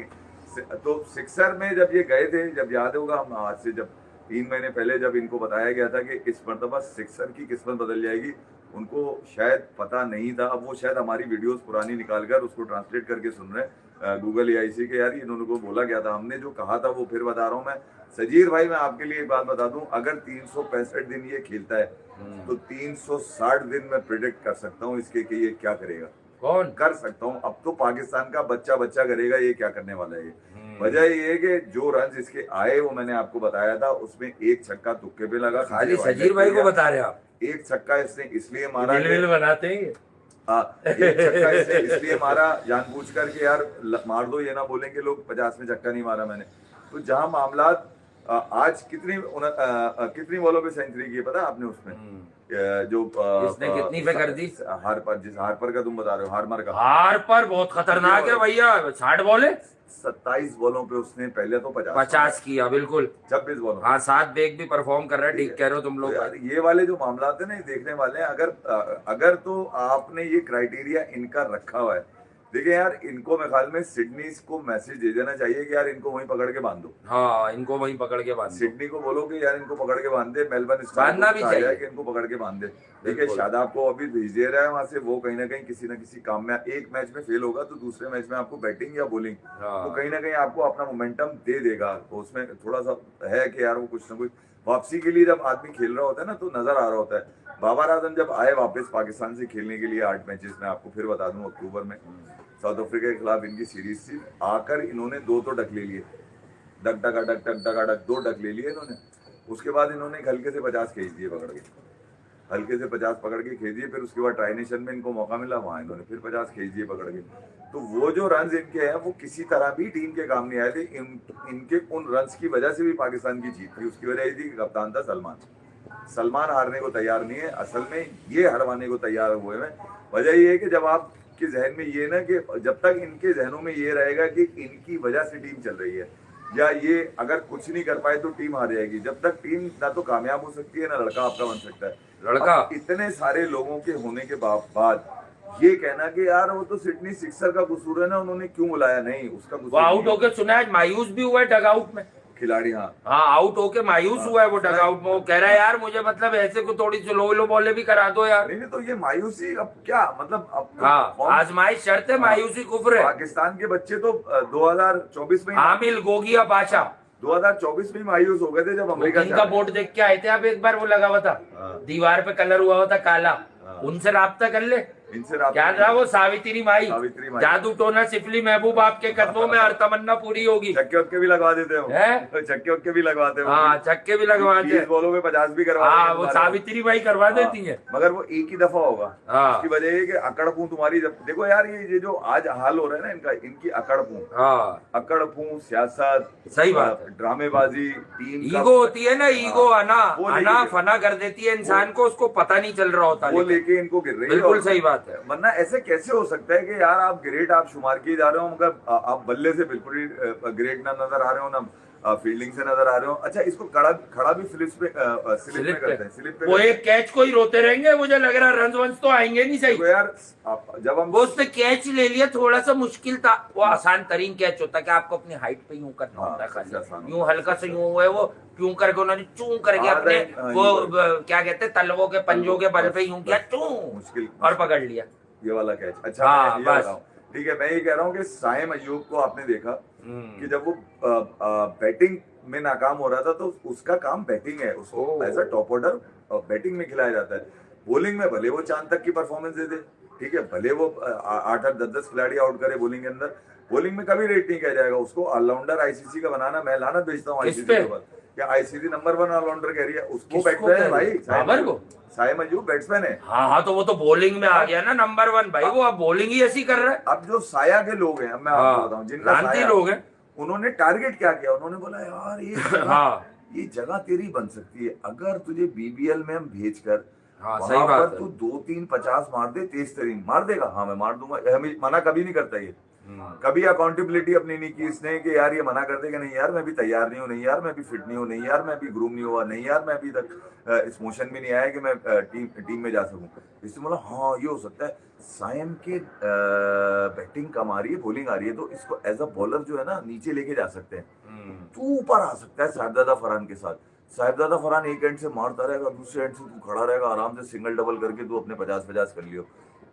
तो सिक्सर में जब ये गए थे, जब याद होगा हम आज से जब 3 महीने पहले जब इनको बताया गया था कि इस मरतबा सिक्सर की किस्मत बदल जाएगी, उनको शायद पता नहीं था। अब वो शायद हमारी वीडियोस पुरानी निकालकर उसको ट्रांसलेट करके सुन रहे हैं गूगल AIC के। यार इन्होंने को बोला क्या था, हमने जो कहा था वो फिर बता रहा हूँ मैं। सजीर भाई मैं आपके लिए एक बात बता दूं, अगर 365 दिन ये खेलता है तो 360 दिन मैं प्रिडिक्ट कर सकता हूँ इसके कि ये क्या करेगा। कौन कर सकता हूँ, अब तो पाकिस्तान का बच्चा करेगा ये क्या करने वाला है। ये वजह ये है कि जो रन इसके आए वो मैंने आपको बताया था, उसमें एक छक्का तुक्के पे लगा। खाली सजीर भाई को बता रहे हैं आप, एक छक्का इसने इसलिए मारा, बनाते हैं एक छक्का इसने इसलिए मारा जानबूझकर कि यार मार दो, ये ना बोलेंगे लोग 50 में छक्का नहीं मारा मैंने। तो जहां मामला आज कितनी बॉलों पे सेंचुरी की पता है आपने उसमें, जो इसने कितनी पे कर दी? हार्पर का तुम बता रहे हो, हार्पर बहुत खतरनाक है भैया, 60 बॉल है, 27 बॉलों पे उसने पहले तो 50 किया, बिल्कुल 26 बॉलों। हाँ 7 बेग भी परफॉर्म कर रहा है, ठीक कह रहे हो तुम लोग। यार ये वाले जो मामला है ना देखने वाले हैं, अगर तो आपने ये क्राइटेरिया इनका रखा हुआ है देखिए यार, इनको मैं ख्याल में सिडनी को मैसेज दे देना चाहिए कि यार इनको वहीं पकड़ के बांध दो। हाँ, इनको वहीं पकड़ के बांध दो। सिडनी को बोलो कि यार इनको पकड़ के बांध दे, मेलबर्न बांधना भी चाहिए कि इनको पकड़ के बांध दे। देखिए बिल्कुल। शादाब को अभी भेज दे रहा है वहां से, वो कहीं ना कहीं किसी न किसी काम में, एक मैच में फेल होगा तो दूसरे मैच में आपको बैटिंग या बॉलिंग हाँ। तो कहीं ना कहीं आपको अपना मोमेंटम दे देगा। तो उसमें थोड़ा सा है कि यार वो कुछ ना कुछ वापसी के लिए जब आदमी खेल रहा होता है ना तो नजर आ रहा होता है। बाबर आजम जब आए वापस पाकिस्तान से खेलने के लिए 8 मैचेस में, आपको फिर बता दूं अक्टूबर में साउथ अफ्रीका के खिलाफ इनकी सीरीज थी, आकर इन्होंने 2 तो डक ले लिए, डक डका डक डक डका डक 2 डक ले लिए इन्होंने। उसके बाद इन्होंने एक हल्के से 50 खींच दिए पकड़ के, हल्के से 50 पकड़ के खींच दिए। फिर उसके बाद ट्राई नेशन में इनको मौका मिला, वहां इन्होंने फिर 50 खींच दिए पकड़ के। तो वो जो रन इनके हैं वो किसी तरह भी टीम के काम नहीं आए थे। इनके उन रन की वजह से भी पाकिस्तान की जीत थी। उसकी वजह ये थी कि कप्तान था सलमान हारने को तैयार नहीं है, असल में ये हरवाने को तैयार हुए हैं। वजह ये है कि जब आपके जहन में ये ना कि जब तक इनके जहनों में ये रहेगा कि इनकी वजह से टीम चल रही है या ये अगर कुछ नहीं कर पाए तो टीम हार जाएगी, जब तक टीम ना तो कामयाब हो सकती है ना लड़का आपका बन सकता है। लड़का इतने सारे लोगों के होने के बाद ये कहना कि यार वो तो सिडनी सिक्सर का कसूर है ना, उन्होंने क्यों बुलाया, नहीं उसका वो आउट होके सुना है मायूस भी हुआ है डगआउट में। खिलाड़ी हाँ आउट होके मायूस हुआ है वो डगआउट में। वो कह रहा है यार मुझे मतलब ऐसे को थोड़ी लो बॉले भी करा दो यार। नहीं तो ये मायूसी अब क्या मतलब, अब तो हाँ, आजमाइश शर्त है, मायूसी कुफ्र है। पाकिस्तान के बच्चे तो 2024 में आमिल गोगिया बादशाह 2024 में मायूस हो गए थे जब अमेरिका का बोर्ड देख के आए थे आप, एक बार वो लगा हुआ था दीवार पे कलर हुआ था काला, उनसे राब्ता कर ले। इनसे क्या रहा वो सावित्री माई सावित्री माई। जादू टोना सिफली महबूब आपके कदमों में हर तमन्ना पूरी होगी। चक्के वक्के भी लगवा देते हो, चक्के वक्के भी लगवाते हो। हाँ, चक्के भी लगवाते हैं, बॉलों में 50 भी करवा हाँ, वो सावित्री माई करवा देती है। मगर वो एक ही दफा होगा। हाँ। उसकी वजह ये कि अकड़पू तुम्हारी, जब देखो यार ये जो आज हाल हो रहा है ना इनका, इनकी अकड़पू, हाँ, अकड़पू, सियासत, सही बात है, ड्रामेबाजी, टीम ईगो होती है ना, ईगो अना फना कर देती है इंसान को, उसको पता नहीं चल रहा होता, वो लेके इनको गिर रही है। बिल्कुल सही बात है। वरना ऐसे कैसे हो सकता है कि यार आप ग्रेट आप शुमार किए जा रहे हो मगर आप बल्ले से बिल्कुल ही ग्रेट ना नजर आ रहे हो ना फील्डिंग से नजर आ रहे हो। अच्छा इसको खड़ा भी स्लिप पे करते हैं, स्लिप पे वो एक कैच को ही रोते रहेंगे, मुझे लग रहा है रन वंस तो आएंगे नहीं सही। तो यार जब हम वो उसने कैच ले लिया, थोड़ा सा मुश्किल था, वो आसान तरीन कैच होता है कि आपको अपनी हाइट पे यूं करना होता है, खाली यूं हल्का सा यूं हुआ है वो यूं करके उन्होंने चूं करके अपने वो क्या कहते हैं तलवों के पंजों के बल पे यूं किया चूं मुश्किल और पकड़ लिया ये वाला कैच। अच्छा बस ठीक है, मैं ये कह रहा हूँ कि साइम अयूब को आपने देखा कि जब वो बैटिंग में नाकाम हो रहा था तो उसका काम बैटिंग है, उसको as a top order batting में खिलाया जाता है। बॉलिंग में भले वो चांद तक की परफॉर्मेंस दे दे, ठीक है, भले वो 8-8 10-10 खिलाड़ी आउट करे बॉलिंग के अंदर, बॉलिंग में कभी रेट नहीं किया जाएगा उसको। ऑलराउंडर आईसीसी का बनाना, मैं लानत भेजता हूँ आईसीसी के बाद, क्या आईसीसी नंबर 1 ऑलराउंडर कह रही है उसको, बैट्समैन है भाई बाबर को, साइम अयूब बैट्समैन है। हाँ तो वो तो बॉलिंग में आ गया ना नंबर 1 भाई, वो अब बॉलिंग ही ऐसी कर रहा है। अब जो साया के लोग हैं, मैं आपको बताऊं जिनका साया लोग हैं, उन्होंने टारगेट क्या किया, उन्होंने बोला यार ये जगह तेरी बन सकती है अगर तुझे बीबीएल में हम भेजकर सही बात है, तू 2-3 50 मार दे, तेज तरीन मार देगा। हाँ मैं मार दूंगा, हमें मना कभी नहीं करता ये, कभी अकाउंटेबिलिटी अपनी नहीं की इसने कि यार ये मना कर देगा, नहीं यार मैं भी तैयार नहीं हूँ, नहीं यार मैं भी फिट नहीं हूँ, नहीं यार मैं भी ग्रूम नहीं हुआ, नहीं यार मैं अभी तक इस मोशन में नहीं आया कि मैं टीम में जा सकूं। इससे बोला हाँ ये हो सकता है, साइम के बैटिंग कम आ रही है, बॉलिंग आ रही है, तो इसको एज अ बॉलर जो है ना नीचे लेके जा सकते हैं, तू ऊपर आ सकता है साहिबजादा फरहान के साथ। साहिबजादा फरहान एक एंड से मारता रहेगा, दूसरे एंड से तू खड़ा रहेगा, आराम से सिंगल डबल करके तू अपने 50-50 कर लियो।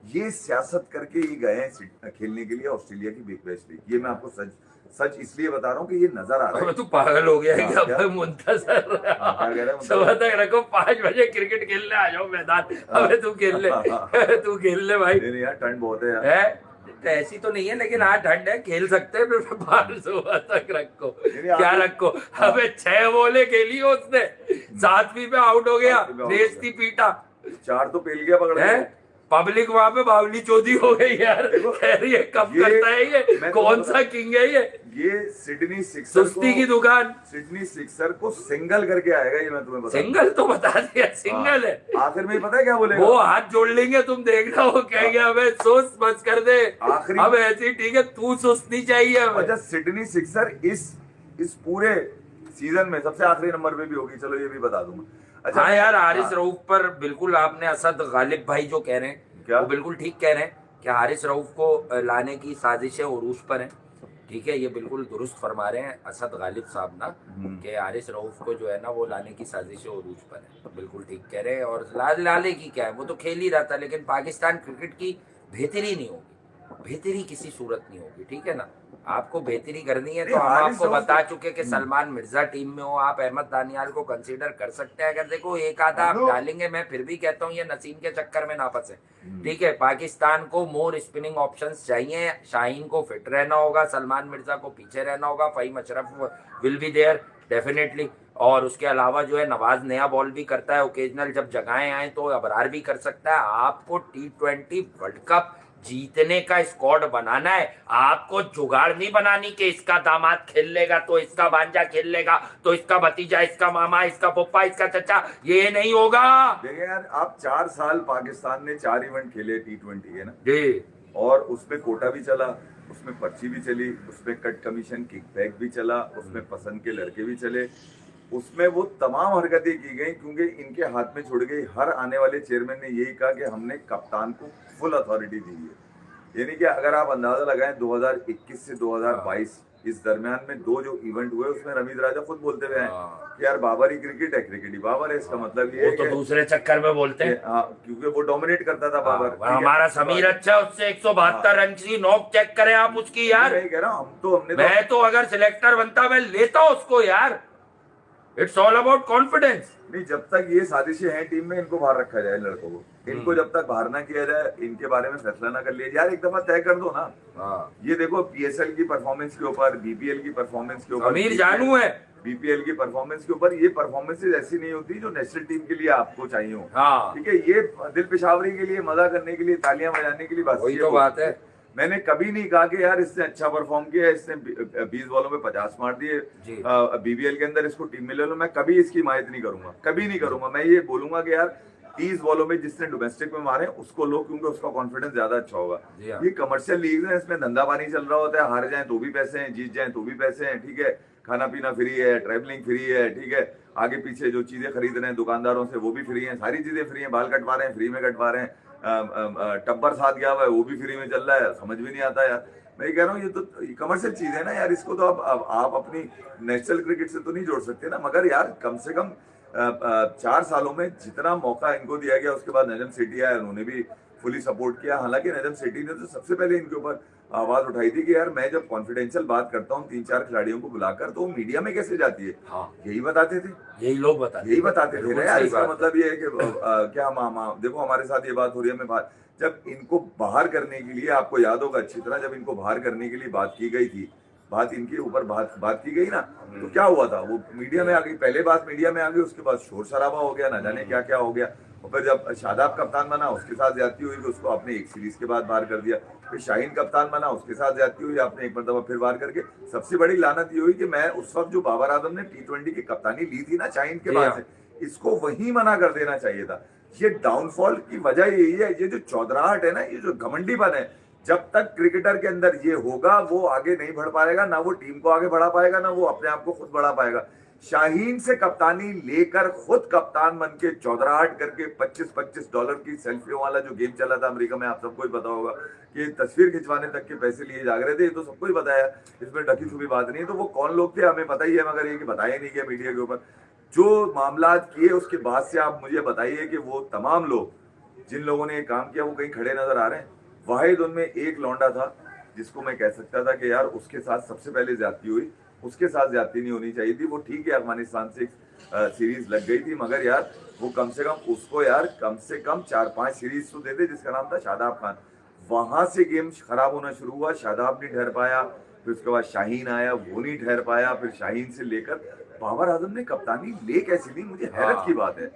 ये सियासत करके ही गए हैं खेलने के लिए ऑस्ट्रेलिया की बिग बैश लीग। ये मैं आपको सच इसलिए बता रहा हूँ कि ये नजर आ रहा है। तू पागल हो गया है क्या मुंतजर, सुबह तक रखो 5 बजे क्रिकेट खेलने आ जाओ मैदान, अबे तू खेल ले, तू खेल ले भाई। नहीं यार ठंड बहुत है यार, ऐसी तो नहीं है लेकिन हाँ ठंड है, खेल सकते हैं, फिर बाहर सुबह तक रखो, क्या रखो। अबे 6 बॉले खेली उसने, 7वीं पे आउट हो गया, बेइज्जती पीटा, 4 तो पेल गया पकड़ के। पब्लिक वहां पे बावली चौधी हो गई यार, कह रही है कब करता है ये, कौन सा किंग है ये सिडनी सिक्सर सुस्ती की दुकान, सिडनी सिक्सर को सिंगल करके आएगा ये, मैं तुम्हें बता, सिंगल तो बता दिया, सिंगल है। आखिर में पता है क्या बोलेगा, वो हाथ जोड़ लेंगे, तुम देखना, वो कहेंगे हमें सुस्त बस कर दे, अब ऐसी ठीक है तू सुस्त नहीं चाहिए हमें। अच्छा सिडनी सिक्सर इस पूरे सीजन में सबसे आखिरी नंबर पे भी होगी, चलो ये भी बता दूंगा। अच्छा हाँ यार, हारिस रऊफ पर बिल्कुल आपने असद गालिब भाई जो कह रहे हैं वो बिल्कुल ठीक कह रहे हैं कि हारिस रऊफ को लाने की साजिशें उरूज पर हैं। ठीक है, ये बिल्कुल दुरुस्त फरमा रहे हैं असद गालिब साहब ना, कि हारिस रऊफ को जो है ना वो लाने की साजिशें उरूज पर है। बिल्कुल ठीक कह रहे हैं। और लाले की क्या है, वो तो खेल ही रहा था, लेकिन पाकिस्तान क्रिकेट की बेहतरी नहीं होगी, बेहतरी किसी सूरत नहीं होगी। ठीक है ना, आपको बेहतरी करनी है तो हम आपको बता चुके कि सलमान मिर्जा टीम में हो, आप अहमद दानियाल को कंसीडर कर सकते हैं। अगर देखो एक आधा आप डालेंगे, मैं फिर भी कहता हूँ ये नसीम के चक्कर में ना फंसे। ठीक है, पाकिस्तान को मोर स्पिनिंग ऑप्शंस चाहिए। शाहीन को फिट रहना होगा, सलमान मिर्जा को पीछे रहना होगा, Fahim Ashraf will be there definitely. और उसके अलावा जो है नवाज नया बॉल भी करता है ओकेजनल, जब जगहें आए तो अबरार भी कर सकता है। आपको T20 वर्ल्ड कप जीतने का स्क्वाड बनाना है, आपको जुगाड़ नहीं बनानी कि इसका दामाद खेल लेगा तो इसका भांजा खेल लेगा तो इसका भतीजा, इसका मामा, इसका पप्पा, इसका चचा, ये नहीं होगा। देखिए यार, आप 4 साल पाकिस्तान ने 4 इवेंट खेले T20 के ना जी, और उसमें कोटा भी चला, उसमें पर्ची भी चली, उसमें कट कमीशन किकबैक भी चला, उसमें पसंद के लड़के भी चले, उसमें वो तमाम हरकतें की गई क्योंकि इनके हाथ में छोड़ गई। हर आने वाले चेयरमैन ने यही कहा कि हमने कप्तान को फुल अथॉरिटी दी है। यानी कि अगर आप अंदाजा लगाएं 2021 से 2022 इस दरमियान में 2 जो इवेंट हुए उसमें रमीज राजा खुद बोलते हुए हैं कि यार बाबर ही क्रिकेट है, क्रिकेट ही बाबर है। इसका मतलब ये वो है तो कि दूसरे चक्कर में बोलते हैं। हाँ, क्योंकि वो डोमिनेट करता था बाबर। हमारा समीर अच्छा, उससे 172 रन की नॉक चेक करें आप उसकी यार। मैं कह रहा हूँ हमने मैं तो अगर सिलेक्टर बनता मैं लेता उसको यार। It's all about confidence. नहीं, जब तक ये साजिशें हैं टीम में, इनको बाहर रखा जाए लड़कों को। इनको जब तक बाहर ना किया जाए, इनके बारे में फैसला ना कर लिया यार, एक दफा तय कर दो ना। ये देखो PSL की परफॉर्मेंस के ऊपर, BPL की परफॉर्मेंस के ऊपर, अमीर जानू है, BPL की परफॉर्मेंस के ऊपर, ये परफॉर्मेंसेज ऐसी नहीं होती जो नेशनल टीम के लिए आपको चाहिए हो। हाँ। ठीक है, ये दिल पेशावरी के लिए, मजा करने के लिए, तालियां बजाने के लिए बस वही ये तो बात है। मैंने कभी नहीं कहा कि यार इसने अच्छा परफॉर्म किया, इसने 20 बॉलों में 50 मार दिए BBL के अंदर, इसको टीम में ले लो। मैं कभी इसकी हिमायत नहीं करूंगा, कभी नहीं करूंगा। मैं ये बोलूंगा कि यार 30 बॉलों में जिसने डोमेस्टिक में मारे उसको लो, क्योंकि उसका कॉन्फिडेंस ज्यादा अच्छा होगा। ये कमर्शियल लीग है, इसमें धंधा पानी चल रहा होता है, हार जाए तो भी पैसे हैं, जीत जाए तो भी पैसे हैं। ठीक है, खाना पीना फ्री है, ट्रैवलिंग फ्री है। ठीक है, आगे पीछे जो चीजें खरीद रहे हैं दुकानदारों से वो भी फ्री है, सारी चीजें फ्री है। बाल कटवा रहे हैं फ्री में कटवा रहे हैं, टब्बर साथ गया हुआ है वो भी फ्री में चल रहा है, समझ भी नहीं आता यार। मैं ये कह रहा हूँ ये तो कमर्शियल चीज है ना यार, इसको तो आप अपनी नेशनल क्रिकेट से तो नहीं जोड़ सकते ना। मगर यार कम से कम 4 सालों में जितना मौका इनको दिया गया, उसके बाद नजम सेठी आया, उन्होंने भी फुली सपोर्ट किया। हालांकि नजम सेठी ने तो सबसे पहले इनके ऊपर आवाज उठाई थी कि यार मैं जब कॉन्फिडेंशियल बात करता हूँ 3-4 खिलाड़ियों को बुलाकर, तो वो मीडिया में कैसे जाती है। हाँ। यही बताते थे, यही लोग बताते थे ना यार। इसका मतलब ये है कि क्या मामा देखो हमारे साथ ये बात हो रही है, मैं बात जब इनको बाहर करने के लिए, आपको याद होगा अच्छी तरह, जब इनको बाहर करने के लिए बात की गई थी, बात इनके ऊपर बात की गई ना, तो क्या हुआ था, वो मीडिया में आ गई। पहले बात मीडिया में आ गई, उसके बाद शोर शराबा हो गया, ना जाने क्या क्या हो गया। और फिर जब शादाब कप्तान बना, उसके साथ ज्यादती हुई, तो उसको आपने एक सीरीज के बाद बाहर कर दिया। फिर शाहीन कप्तान बना, उसके साथ ज्यादती हुई, आपने एक मरतबा फिर बाहर करके। सबसे बड़ी लानत ये हुई कि मैं उस वक्त जो बाबर आजम ने T20 की कप्तानी ली थी ना शाहीन के बाद से, इसको वहीं मना कर देना चाहिए था। ये डाउनफॉल की वजह यही है, ये जो चौधराहट है ना, ये जो घमंडीपन है, जब तक क्रिकेटर के अंदर ये होगा वो आगे नहीं बढ़ पाएगा, ना वो टीम को आगे बढ़ा पाएगा, ना वो अपने आप को खुद बढ़ा पाएगा। शाहीन से कप्तानी लेकर खुद कप्तान बन के चौधराहट करके $25-25 की सेल्फियों वाला जो गेम चला था अमेरिका में, आप सबको ही पता होगा कि तस्वीर खिंचवाने तक के पैसे लिए जा रहे थे, ये तो सबको ही बताया, इसमें ढकी छुपी बात नहीं है। तो वो कौन लोग थे हमें पता ही है, मगर ये कि बताया नहीं गया मीडिया के ऊपर। जो मामला किए उसके बाद से आप मुझे बताइए कि वो तमाम लोग जिन लोगों ने ये काम किया वो कहीं खड़े नजर आ रहे हैं। वाहिद उनमें एक लौंडा था जिसको मैं कह सकता था कि यार उसके साथ सबसे पहले ज्यादती हुई, उसके साथ ज्यादती नहीं होनी चाहिए थी। वो ठीक है अफगानिस्तान से सीरीज लग गई थी, मगर यार वो कम से कम उसको यार कम से कम 4-5 सीरीज तो देते, जिसका नाम था शादाब खान। वहां से गेम खराब होना शुरू हुआ, शादाब नहीं ठहर पाया, फिर उसके बाद शाहीन आया, वो नहीं ठहर पाया, फिर शाहीन से लेकर बाबर आजम ने कप्तानी ले कैसी ली, मुझे हैरत की बात है,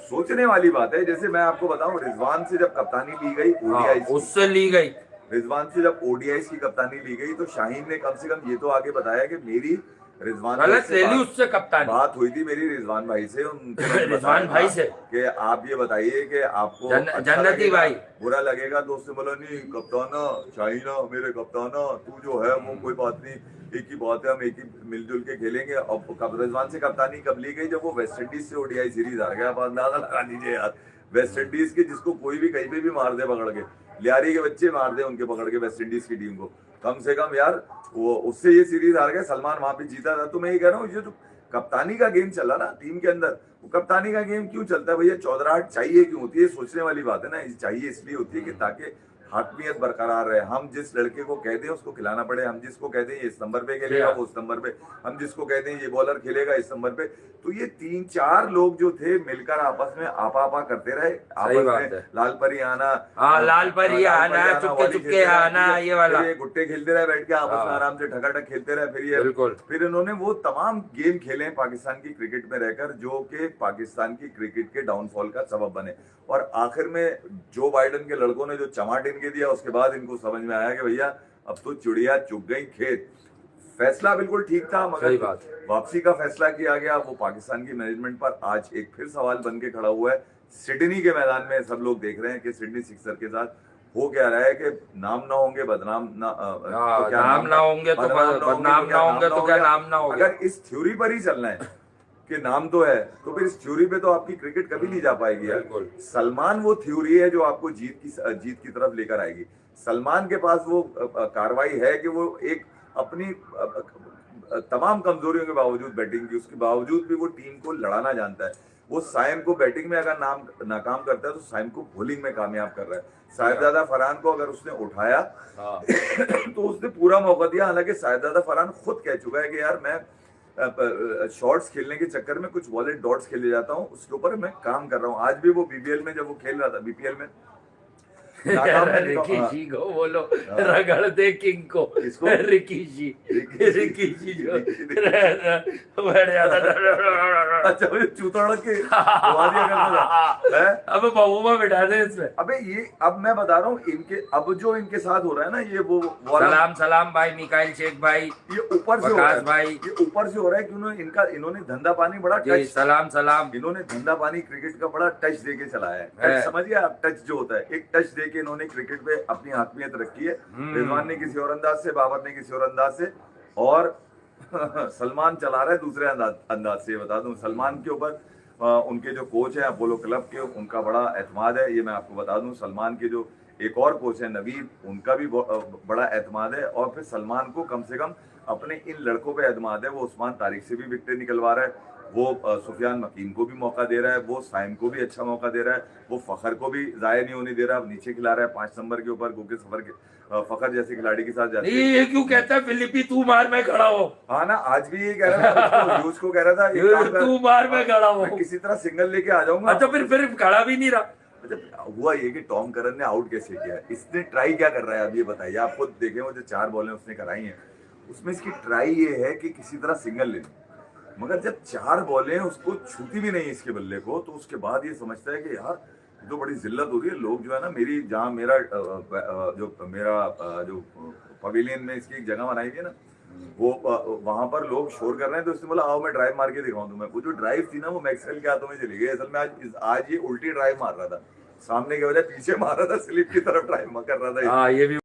सोचने वाली बात है। जैसे मैं आपको बताऊं, रिजवान से जब कप्तानी ली गई, ODI उससे ली गई, रिजवान से जब ODI की कप्तानी ली गई, तो शाहीन ने कम से कम ये तो आगे बताया कि मेरी रिजवान गलत ले ली उससे कप्तानी। बात हुई थी मेरी रिजवान भाई से, रिजवान भाई से कि आप ये बताइए कि आपको जन्नती भाई बुरा लगेगा, तो उससे बोला नहीं कप्ताना शाहीन मेरे कप्ताना, तू जो है वो कोई बात नहीं, एक ही बात है, हम एक ही मिलजुल के खेलेंगे। अब रिजवान से कप्तानी कब ली गई, जब वो वेस्ट इंडीज से ODI सीरीज आ गया। आप अंदाजा लगा लीजिए यार, वेस्ट इंडीज के जिसको कोई भी कहीं पे भी मार दे पकड़ के, लियारी के बच्चे मार दे उनके पकड़ के वेस्ट इंडीज की टीम को, कम से कम यार वो उससे ये सीरीज हार गए, सलमान वहां पे जीता था। तो मैं ये कह रहा हूँ, ये जो कप्तानी का गेम चला ना टीम के अंदर, वो कप्तानी का गेम क्यों चलता है भैया? चौधराहट चाहिए क्यों होती है? सोचने वाली बात है ना, चाहिए इसलिए होती है कि ताकि हाकमियत बरकरार रहे। हम जिस लड़के को कहते हैं उसको खिलाना पड़े, हम जिसको कहते हैं ये इस नंबर पे खेलेगा वो उस नंबर पे, हम जिसको कहते हैं ये बॉलर खेलेगा इस नंबर पे। तो ये 3-4 लोग जो थे मिलकर आपस में आपा करते रहे, आपस में लाल परी आना, हाँ लाल परी आना, चुपके चुपके आना, ये वाला गुट्टे खेलते रहे बैठ के आपस में आराम से ठकाठक खेलते रहे। फिर इन्होंने वो तमाम गेम खेले पाकिस्तान की क्रिकेट में रहकर, जो कि पाकिस्तान की क्रिकेट के डाउनफॉल का सबब बने। और आखिर में जो बाइडन के लड़कों ने जो चमाट इनके दिया, उसके बाद इनको समझ में आया कि भैया अब तो चिड़िया चुग गई खेत। फैसला बिल्कुल ठीक था, मगर वापसी का फैसला किया गया वो पाकिस्तान की मैनेजमेंट पर आज एक फिर सवाल बन के खड़ा हुआ है। सिडनी के मैदान में सब लोग देख रहे हैं कि सिडनी सिक्सर के साथ हो क्या रहा है कि नाम ना होंगे बदनाम ना, तो क्या नाम ना होंगे तो बदनाम ना होंगे तो क्या नाम ना होगा। अगर इस थ्योरी पर ही चलना है कि नाम तो है, तो फिर इस थ्योरी पे तो आपकी क्रिकेट कभी नहीं जा पाएगी यार। सलमान वो थ्योरी है जो आपको जीत की तरफ लेकर आएगी। सलमान के पास वो कार्रवाई है कि वो एक अपनी तमाम कमजोरियों के बावजूद, बैटिंग की उसके बावजूद भी वो टीम को लड़ाना जानता है। वो साइम को बैटिंग में अगर नाकाम करता है तो साइम को बॉलिंग में कामयाब कर रहा है। साहिबजादा फरहान को अगर उसने उठाया तो उसने पूरा मौका दिया। हालांकि साहिबजादा फरहान खुद कह चुका है कि यार मैं शॉट्स खेलने के चक्कर में कुछ वॉलेट डॉट्स खेले जाता हूँ, उसके ऊपर मैं काम कर रहा हूँ। आज भी वो बीबीएल में जब वो खेल रहा था, बीपीएल में रिकीशी को बोलो, रगड़ दे किंग को, किसको? रिकीशी जो बैठ जाता था। अच्छा मुझे चूतड़ के घुमा दिया करता था। अब बहू में बिठा दे इसमें। अबे ये अब मैं बता रहा हूँ इनके, अब जो इनके साथ हो रहा है ना, ये वो सलाम भाई मिकाइल शेख भाई, ये ऊपर से हो रहा है भाई, ये ऊपर से हो रहा है कि इन्होंने धंधा पानी बड़ा टच, सलाम इन्होंने धंधा पानी क्रिकेट का बड़ा टच देके चलाया है। समझ गया आप? टच जो होता है, एक टच देके इन्होंने क्रिकेट पे अपनी हाकमियत रखी है। रिजवान ने किसी और अंदाज से, बाबर ने किसी और अंदाज से, और सलमान चला रहा है दूसरे अंदाज से। बता दूं सलमान के ऊपर उनके जो कोच है अपोलो क्लब के, उनका बड़ा एतमाद है। ये मैं आपको बता दूं, सलमान के जो एक और कोच है नवीद, उनका भी बड़ा एतमाद है। और फिर सलमान को कम से कम अपने इन लड़कों पे एतमाद है। वो उस्मान तारिक से भी विकेट निकलवा रहा है, वो सुफियान मकीन को भी मौका दे रहा है, वो साइम को भी अच्छा मौका दे रहा है, वो फखर को भी जाया नहीं होने दे रहा। अब नीचे खिला रहा है 5 नंबर के ऊपर, क्योंकि सफर के फखर जैसे खिलाड़ी के साथ जाते हैं। ये क्यों कहता है फिलिपी तू मार मैं खड़ा हो? हाँ ना, आज भी ये कह रहा था, उसको कह रहा था तू मार मैं खड़ा हो, किसी तरह सिंगल लेके आ जाऊंगा। अच्छा फिर खड़ा भी नहीं रहा। हुआ ये कि टॉम करन ने आउट कैसे किया, इसने ट्राई क्या कर रहा है अब ये बताइए। आप खुद देखें, वो जो 4 बॉलें उसने कराई हैं उसमें इसकी ट्राई ये है कि किसी तरह सिंगल ले, मगर जब 4 बॉलें उसको छूती भी नहीं इसके बल्ले को, तो उसके बाद ये समझता है कि यार ये तो बड़ी जिल्लत हो रही है। लोग जो है ना, मेरी जहाँ मेरा जो पवेलियन में इसकी एक जगह बनाई हुई है ना, वो वहां पर लोग शोर कर रहे हैं। तो उसने बोला आओ मैं ड्राइव मार के दिखाऊं तुम्हें। वो जो ड्राइव थी ना, वो मैक्सवेल के हाथों में चली गई। असल में आज ये उल्टी ड्राइव मार रहा था, सामने के वजह पीछे मार रहा था, स्लिप की तरफ ड्राइव कर रहा था। ये भी